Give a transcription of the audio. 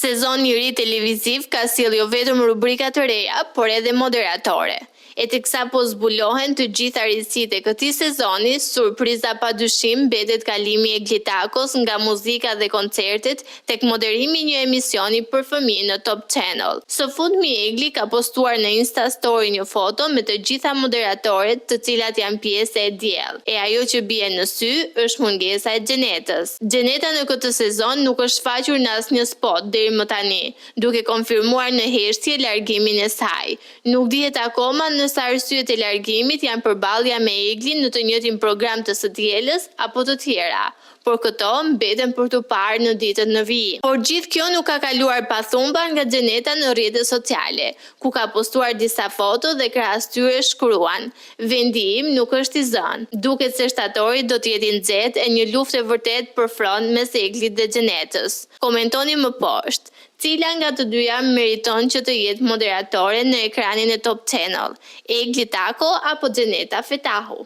Sezoni i ri televiziv ka sjellë jo vetëm rubrika të reja, por edhe moderatore. E të kësa po zbulohen të gjitha risitë e këtij sezoni, surpriza padyshim mbetet kalimi e Glitakos nga muzika dhe koncertet tek moderimi i një emisioni për fëmijë në Top Channel. Së fundmi Egli ka postuar në Insta Story një foto me të gjitha moderatorët të cilat janë pjesë e diell. E ajo që bie në sy është mungesa e Xhenetës. Xheneta në këtë sezon nuk është faqur në asnjë spot deri më tani, duke konfirmuar në heshtje largimin e saj. Nuk dihet akoma nëse arsyet e largimit janë përballja me Eglin në të njëjtin program të së dielës apo të tjera, por këto mbeten për të parë në ditët në vijim. Por gjithë kjo nuk ka kaluar pa thumba nga Xheneta në rrjetet sociale, ku ka postuar disa foto dhe krahas tyre shkruan: "Vendi im nuk është i zënë". Duket se shtatori do të jetë i nxehtë e një lufte vërtet për front mes Eglit dhe Xhenetës. Komentoni më poshtë. Cila nga të dyja meriton që të jetë moderatore në ekranin e Top Channel, Egli Tako apo Xheneta Fetahu?